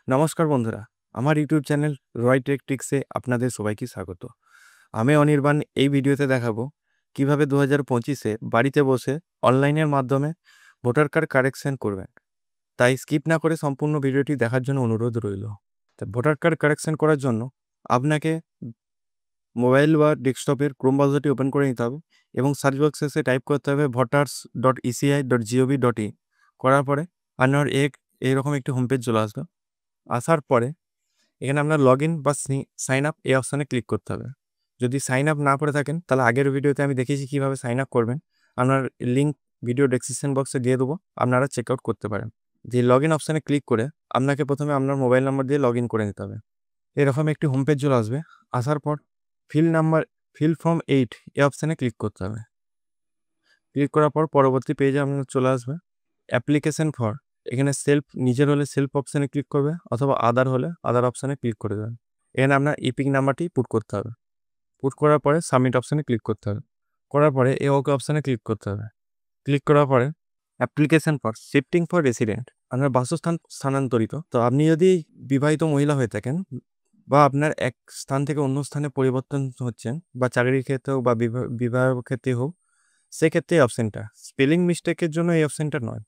নমস্কার বন্ধুরা, আমার ইউটিউব চ্যানেল রয় টেক ট্রিক্সে আপনাদের সবাইকে স্বাগত। আমি অনির্বাণ এই ভিডিওতে দেখাবো কিভাবে 2025-এ বাড়িতে বসে অনলাইনের মাধ্যমে ভোটার কার্ড কারেকশন করবেন। তাই স্কিপ না করে সম্পূর্ণ ভিডিওটি দেখার জন্য অনুরোধ রইল। তা ভোটার কার্ড কারেকশন করার জন্য আপনাকে মোবাইল বা ডেস্কটপের ক্রোম ব্রাউজারটি ওপেন করে নিতে হবে এবং সার্চ বক্সে এসে টাইপ করতে হবে voters.eci.gov.in। করার পরে আপনার এইরকম একটি হোম পেজ চলে আসবে। আসার পরে এখানে আপনার লগ ইন বা সাইন আপ এই অপশানে ক্লিক করতে হবে। যদি সাইন আপ না করে থাকেন তাহলে আগের ভিডিওতে আমি দেখিয়েছি কীভাবে সাইন আপ করবেন। আপনার লিঙ্ক ভিডিও ডেসক্রিপশন বক্সে দিয়ে দেবো, আপনারা চেক আউট করতে পারেন। যে লগ ইন অপশানে ক্লিক করে আপনাকে প্রথমে আপনার মোবাইল নাম্বার দিয়ে লগ ইন করে নিতে হবে। এরকম একটি হোম পেজ চলে আসবে। আসার পর ফিল ফর্ম 8 এই অপশানে ক্লিক করতে হবে। ক্লিক করার পর পরবর্তী পেজে আপনার চলে আসবে অ্যাপ্লিকেশন ফর। এখানে নিজের হলে সেলফ অপশানে ক্লিক করবে অথবা আদার হলে আদার অপশানে ক্লিক করে দেবেন। এখানে আপনার ইপিক নাম্বারটি পুট করতে হবে। পুট করার পরে সাবমিট অপশানে ক্লিক করতে হবে। করার পরে ওকে অপশানে ক্লিক করতে হবে। ক্লিক করার পরে application for shifting for resident, আপনার বাসস্থান স্থানান্তরিত। তো আপনি যদি বিবাহিত মহিলা হয়ে থাকেন বা আপনার এক স্থান থেকে অন্য স্থানে পরিবর্তন হচ্ছেন বা চাকরির ক্ষেত্রে হোক বা বিবাহ ক্ষেত্রে হোক, সেক্ষেত্রে এই অপশানটা স্পেলিং মিস্টেকের জন্য এই অপশানটা নয়।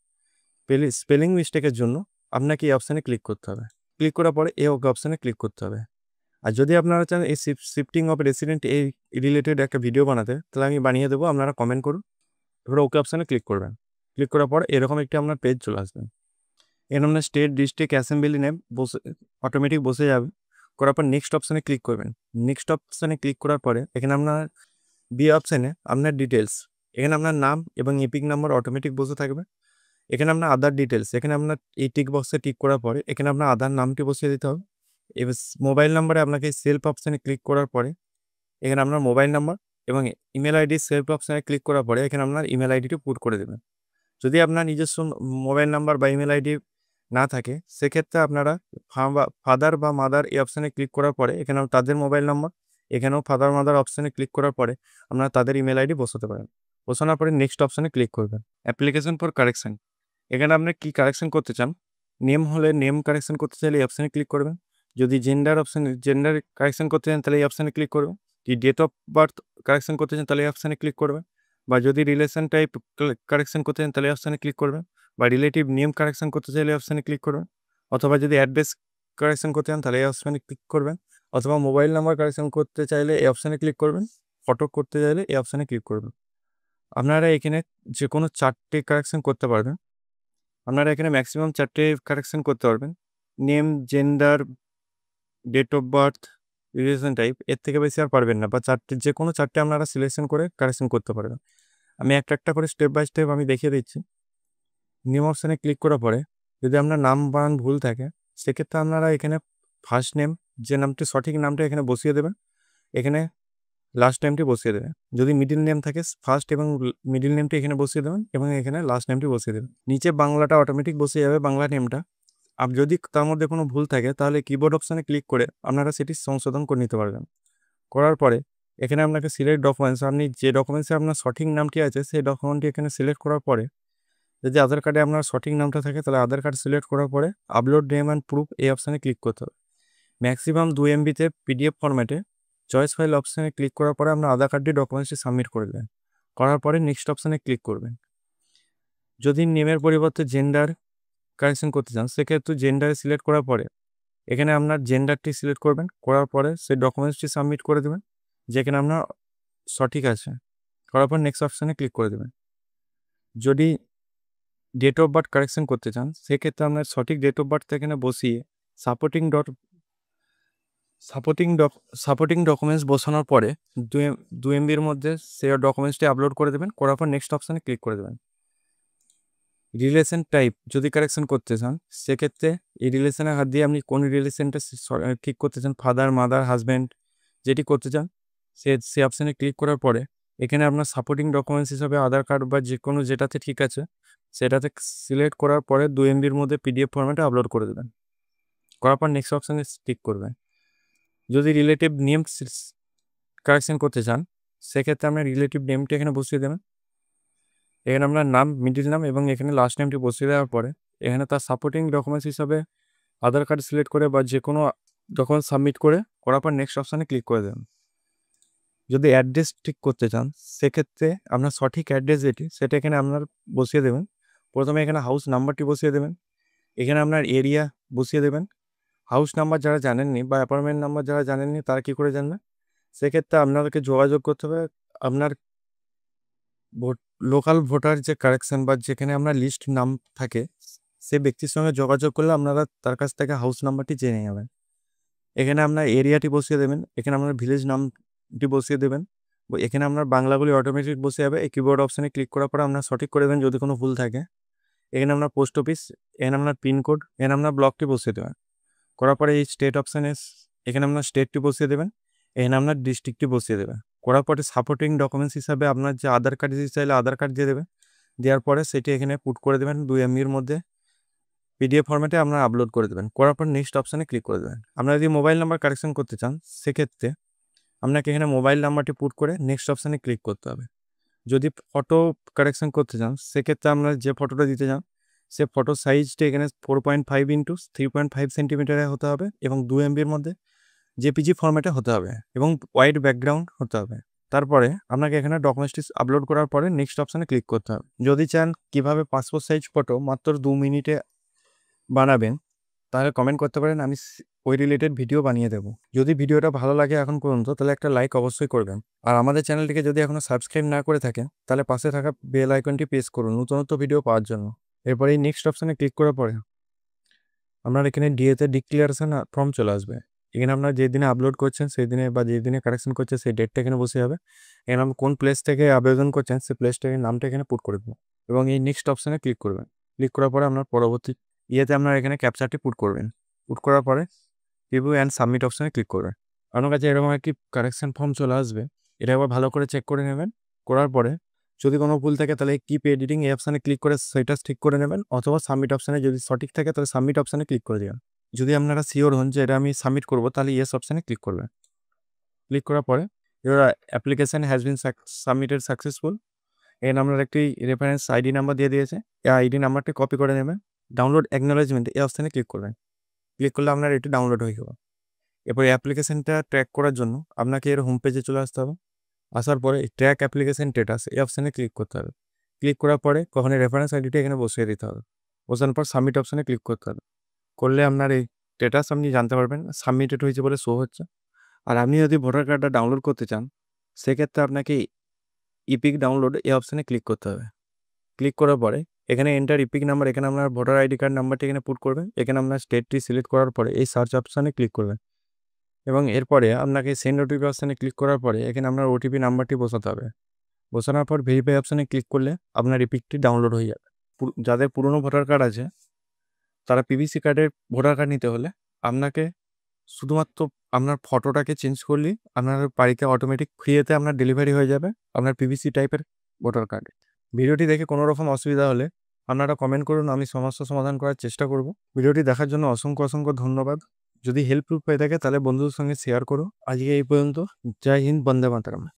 স্পেলিং মিস্টেকের জন্য আপনাকে এই অপশানে ক্লিক করতে হবে। ক্লিক করার পরে ওকে অপশানে ক্লিক করতে হবে। আর যদি আপনারা চান এই শিফটিং অফ রেসিডেন্ট এই রিলেটেড একটা ভিডিও বানাতে, তাহলে আমি বানিয়ে দেবো, আপনারা কমেন্ট করুন। এবার ওকে অপশানে ক্লিক করবেন। ক্লিক করার পর এরকম একটি আপনার পেজ চলে আসবে। এর আপনার state district assembly name automatic বসে যাবে। করার পর নেক্সট অপশানে ক্লিক করবেন। নেক্সট অপশানে ক্লিক করার পরে এখানে আপনার অপশানে আপনার ডিটেলস, এখানে আপনার নাম এবং ইপিক নাম্বার অটোমেটিক বসে থাকবে। এখানে আপনার আধার ডিটেলস, এখানে আপনার এই টিক বক্সে টিক করার পরে এখানে আপনার আধার নামটি বসিয়ে দিতে হবে। এবার মোবাইল নাম্বারে আপনাকে সেলফ অপশানে ক্লিক করার পরে এখানে আপনার মোবাইল নাম্বার এবং ইমেল আইডি সেলফ অপশানে ক্লিক করার পরে এখানে আপনার ইমেল আইডিটি পুট করে দেবেন। যদি আপনার নিজস্ব মোবাইল নাম্বার বা ইমেল আইডি না থাকে, সেক্ষেত্রে আপনারা ফাদার বা মাদার এই অপশানে ক্লিক করার পরে এখানে তাদের মোবাইল নাম্বার, এখানেও ফাদার মাদার অপশানে ক্লিক করার পরে আপনারা তাদের ইমেল আইডি বসাতে পারেন। বসানোর পরে নেক্সট অপশানে ক্লিক করবেন। অ্যাপ্লিকেশন ফর কারেকশন, এখানে আপনি কি কারেকশন করতে চান, নেম হলে নেম কারেকশন করতে চাইলে এই অপশানে ক্লিক করবেন। যদি জেন্ডার কারেকশন করতে চান তাহলে এই অপশানে ক্লিক করবেন। যদি ডেট অফ বার্থ কারেকশন করতে চান তাহলে এই অপশানে ক্লিক করবেন। বা যদি রিলেশন টাইপ কারেকশন করতে চান তাহলে এই অপশানে ক্লিক করবেন। বা রিলেটিভ নেম কারেকশন করতে চাইলে এই অপশানে ক্লিক করবেন। অথবা যদি অ্যাড্রেস কারেকশন করতে চান তাহলে এই অপশানে ক্লিক করবেন। অথবা মোবাইল নাম্বার কারেকশন করতে চাইলে এই অপশানে ক্লিক করবেন। ফটো করতে চাইলে এই অপশানে ক্লিক করবেন। আপনারা এখানে যে কোনো 4টে কারেকশন করতে পারবেন। আপনারা এখানে ম্যাক্সিমাম 4টে কারেকশন করতে পারবেন। Name, gender, date of birth, relation type, এর থেকে বেশি আর পারবেন না। বা যে কোনো 4টে আপনারা সিলেকশন করে কারেকশন করতে পারবেন। আমি একটা করে স্টেপ বাই স্টেপ আমি দেখিয়ে দিচ্ছি। নেম অপশানে ক্লিক করার পরে যদি আপনার নাম বানান ভুল থাকে, সেক্ষেত্রে আপনারা এখানে ফার্স্ট নেম যে নামটি সঠিক নামটা এখানে বসিয়ে দেবেন, এখানে লাস্ট নেমটি বসিয়ে দেবেন। যদি মিডিল নেম থাকে ফার্স্ট এবং মিডিল নেমটি এখানে বসিয়ে দেবেন এবং এখানে লাস্ট নেমটি বসিয়ে দেবেন। নিচে বাংলাটা অটোমেটিক বসে যাবে, বাংলা নেমটা। আর যদি তার মধ্যে কোনো ভুল থাকে তাহলে কিবোর্ড অপশানে ক্লিক করে আপনারা সেটি সংশোধন করে নিতে পারবেন। করার পরে এখানে আপনাকে সিলেক্ট ডকুমেন্টস, আপনি যে ডকুমেন্টসে আপনার সঠিক নামটি আছে সেই ডকুমেন্টটি এখানে সিলেক্ট করার পরে যদি আধার কার্ডে আপনার সঠিক নামটা থাকে তাহলে আধার কার্ড সিলেক্ট করার পরে আপলোড নেম অ্যান্ড প্রুফ এই অপশানে ক্লিক করতে হবে। ম্যাক্সিমাম 2 MB-তে পিডিএফ ফরম্যাটে চয়েস ফাইল অপশানে ক্লিক করার পরে আপনার আধার কার্ডটি ডকুমেন্টসটি সাবমিট করে দেবেন। করার পরে নেক্সট অপশানে ক্লিক করবেন। যদি নেমের পরিবর্তে জেন্ডার কারেকশন করতে চান, সেক্ষেত্রে জেন্ডারে সিলেক্ট করার পরে এখানে আপনার জেন্ডারটি সিলেক্ট করবেন। করার পরে সেই ডকুমেন্টসটি সাবমিট করে দেবেন যেখানে আপনার সঠিক আছে। করার পর নেক্সট অপশানে ক্লিক করে দেবেন। যদি ডেট অফ বার্থ কারেকশন করতে চান, সেক্ষেত্রে আপনার সঠিক ডেট অফ বার্থ এখানে বসিয়ে সাপোর্টিং ডকুমেন্টস বসানোর পরে 2 MB-র মধ্যে সেই ডকুমেন্টসটি আপলোড করে দেবেন। করার পর নেক্সট অপশানে ক্লিক করে দেবেন। রিলেশন টাইপ যদি কারেকশন করতে চান, সেক্ষেত্রে এই রিলেশনের হাত দিয়ে আপনি কোন রিলেশনটা ঠিক করতে চান, ফাদার মাদার হাজব্যান্ড যেটি করতে চান, সে অপশানে ক্লিক করার পরে এখানে আপনার সাপোর্টিং ডকুমেন্টস হিসাবে আধার কার্ড বা যে কোনো যেটাতে ঠিক আছে সেটাতে সিলেক্ট করার পরে 2 MB-র মধ্যে পিডিএফ ফরম্যাটে আপলোড করে দেবেন। করার পর নেক্সট অপশানে ক্লিক করবেন। যদি রিলেটিভ নেম কারেকশন করতে চান, সেক্ষেত্রে আপনার রিলেটিভ নেমটি এখানে বসিয়ে দেবেন। এখানে আপনার নাম, মিডিল নাম এবং এখানে লাস্ট নেমটি বসিয়ে দেওয়ার পরে এখানে তার সাপোর্টিং ডকুমেন্টস হিসাবে আধার কার্ড সিলেক্ট করে বা যে কোনো ডকুমেন্ট সাবমিট করে করার পর নেক্সট অপশানে ক্লিক করে দেবেন। যদি অ্যাড্রেস ঠিক করতে চান সেক্ষেত্রে আপনার সঠিক অ্যাড্রেস যেটি সেটা এখানে আপনার বসিয়ে দেবেন। প্রথমে এখানে হাউস নাম্বারটি বসিয়ে দেবেন, এখানে আপনার এরিয়া বসিয়ে দেবেন। হাউস নাম্বার যারা জানেননি বা অ্যাপার্টমেন্ট নাম্বার যারা জানেননি তারা কী করে জানবেন, সেক্ষেত্রে আপনাদেরকে যোগাযোগ করতে হবে আপনার লোকাল ভোটার যে কারেকশন বা যেখানে আপনার লিস্ট নাম থাকে সে ব্যক্তির সঙ্গে যোগাযোগ করলে আপনারা তার কাছ থেকে হাউস নাম্বারটি জেনে যাবেন। এখানে আপনার এরিয়াটি বসিয়ে দেবেন, এখানে আপনার ভিলেজ নামটি বসিয়ে দেবেন, এখানে আপনার বাংলাগুলি অটোমেটিক বসে যাবে। এই কিবোর্ড অপশানে ক্লিক করার পর আপনার সঠিক করে দেবেন যদি কোনো ভুল থাকে। এখানে আপনার পোস্ট অফিস, এখানে আপনার পিনকোড, এখানে আপনার ব্লকটি বসিয়ে দেবেন। করার পরে এই স্টেট অপশানে এখানে আপনার স্টেটটি বসিয়ে দেবেন, এখানে আপনার ডিস্ট্রিক্টটি বসিয়ে দেবেন। করার পরে সাপোর্টিং ডকুমেন্টস হিসাবে আপনার যে আধার কার্ড দিতে চাইলে আধার কার্ড দিয়ে দেবেন। দেওয়ার পরে সেটি এখানে পুট করে দেবেন 2 MBর মধ্যে পিডিএফ ফরম্যাটে আপনারা আপলোড করে দেবেন। করার পর নেক্সট অপশানে ক্লিক করে দেবেন। আপনারা যদি মোবাইল নাম্বার কারেকশন করতে চান সেক্ষেত্রে আপনাকে এখানে মোবাইল নাম্বারটি পুট করে নেক্সট অপশানে ক্লিক করতে হবে। যদি ফটো কারেকশন করতে চান সেক্ষেত্রে আপনারা যে ফটোটা দিতে চান সে ফটো সাইজটা এখানে 4.5 ইন্টু 3.5 সেন্টিমিটারে হতে হবে এবং 2 MBর মধ্যে জেপিজি ফরম্যাটে হতে হবে এবং হোয়াইট ব্যাকগ্রাউন্ড হতে হবে। তারপরে আপনাকে এখানে ডকুমেন্টসটি আপলোড করার পরে নেক্সট অপশানে ক্লিক করতে হবে। যদি চান কিভাবে পাসপোর্ট সাইজ ফটো মাত্র 2 মিনিটে বানাবেন তাহলে কমেন্ট করতে পারেন, আমি ওই রিলেটেড ভিডিও বানিয়ে দেবো। যদি ভিডিওটা ভালো লাগে এখন পর্যন্ত তাহলে একটা লাইক অবশ্যই করবেন। আর আমাদের চ্যানেলটিকে যদি এখনও সাবস্ক্রাইব না করে থাকেন তাহলে পাশে থাকা বেল আইকনটি প্রেস করুন নতুনত্ব ভিডিও পাওয়ার জন্য। এরপরে এই নেক্সট অপশানে ক্লিক করার পরে আপনার এখানে ডিএতে ডিক্লিয়ারেশন ফর্ম চলে আসবে। এখানে আপনার যে দিনে আপলোড করছেন সেই দিনে বা যে দিনে কারেকশন করছেন সেই ডেটটা এখানে বসে যাবে। এখানে আপনি কোন প্লেস থেকে আবেদন করছেন সেই প্লেসটাকে নামটা এখানে পুট করে দেবেন এবং এই নেক্সট অপশানে ক্লিক করবেন। ক্লিক করার পরে আপনার পরবর্তী আপনার এখানে ক্যাপচারটি পুট করবেন। পুট করার পরে রিভিউ অ্যান্ড সাবমিট অপশানে ক্লিক করবেন। আপনার কাছে এরকম একটি কারেকশন ফর্ম চলে আসবে, এটা একবার ভালো করে চেক করে নেবেন। করার পরে যদি কোনো ভুল থাকে তাহলে কিপ এডিটিং এই অপশানে ক্লিক করে সেটা ঠিক করে নেবেন, অথবা সাবমিট অপশানে যদি সঠিক থাকে তাহলে সাবমিট অপশানে ক্লিক করে দেবেন। যদি আপনারা শিওর হন যে এটা আমি সাবমিট করবো তাহলে ইয়েস অপশানে ক্লিক করবেন। ক্লিক করার পরে your application has been submitted successful. এখানে আপনার একটি রেফারেন্স আইডি নাম্বার দিয়ে দিয়েছে, এই আইডি নাম্বারটি কপি করে নেবেন। ডাউনলোড অ্যাকনোলেজমেন্ট এই অপশানে ক্লিক করবেন। ক্লিক করলে আপনার এটি ডাউনলোড হয়ে যাবে। এরপরে অ্যাপ্লিকেশানটা ট্র্যাক করার জন্য আপনাকে এর হোম পেজে চলে আসতে হবে। আসার পরে ট্র্যাক অ্যাপ্লিকেশান স্ট্যাটাস এই অপশানে ক্লিক করতে হবে। ক্লিক করার পরে কখনো রেফারেন্স আইডিটা এখানে বসিয়ে দিতে হবে। বসানোর পর সাবমিট অপশানে ক্লিক করতে হবে। করলে আপনার এই স্ট্যাটাস আপনি জানতে পারবেন সাবমিটেড হয়েছে বলে শো হচ্ছে। আর আপনি যদি ভোটার কার্ডটা ডাউনলোড করতে চান সেক্ষেত্রে আপনাকে ইপিক ডাউনলোড এই অপশানে ক্লিক করতে হবে। ক্লিক করার পরে এখানে এন্টার ইপিক নাম্বার, এখানে আপনার ভোটার আইডি কার্ড নাম্বারটি এখানে পুট করবেন। এখানে আপনার স্টেটটি সিলেক্ট করার পরে এই সার্চ অপশানে ক্লিক করবেন এবং এরপরে আপনাকে সেন্ড ওটিপি অপশানে ক্লিক করার পরে এখানে আপনার ওটিপি নাম্বারটি বসাতে হবে। বসানোর পর ভেরিফাই অপশানে ক্লিক করলে আপনার ইপিকটি ডাউনলোড হয়ে যাবে। যাদের পুরনো ভোটার কার্ড আছে তারা পিভিসি কার্ডের ভোটার কার্ড নিতে হলে আপনাকে শুধুমাত্র আপনার ফটোটাকে চেঞ্জ করলেই আপনার বাড়িতে অটোমেটিক ফ্রিতে আপনার ডেলিভারি হয়ে যাবে আপনার পিভিসি টাইপের ভোটার কার্ড। ভিডিওটি দেখে কোনো রকম অসুবিধা হলে আপনারা কমেন্ট করুন, আমি সমস্যা সমাধান করার চেষ্টা করব। ভিডিওটি দেখার জন্য অসংখ্য ধন্যবাদ। যদি হেল্পফুল হয়ে থাকে তাহলে বন্ধুদের সঙ্গে শেয়ার করো। আজকে এই পর্যন্ত। জয় হিন্দ, বন্দে মাতরম।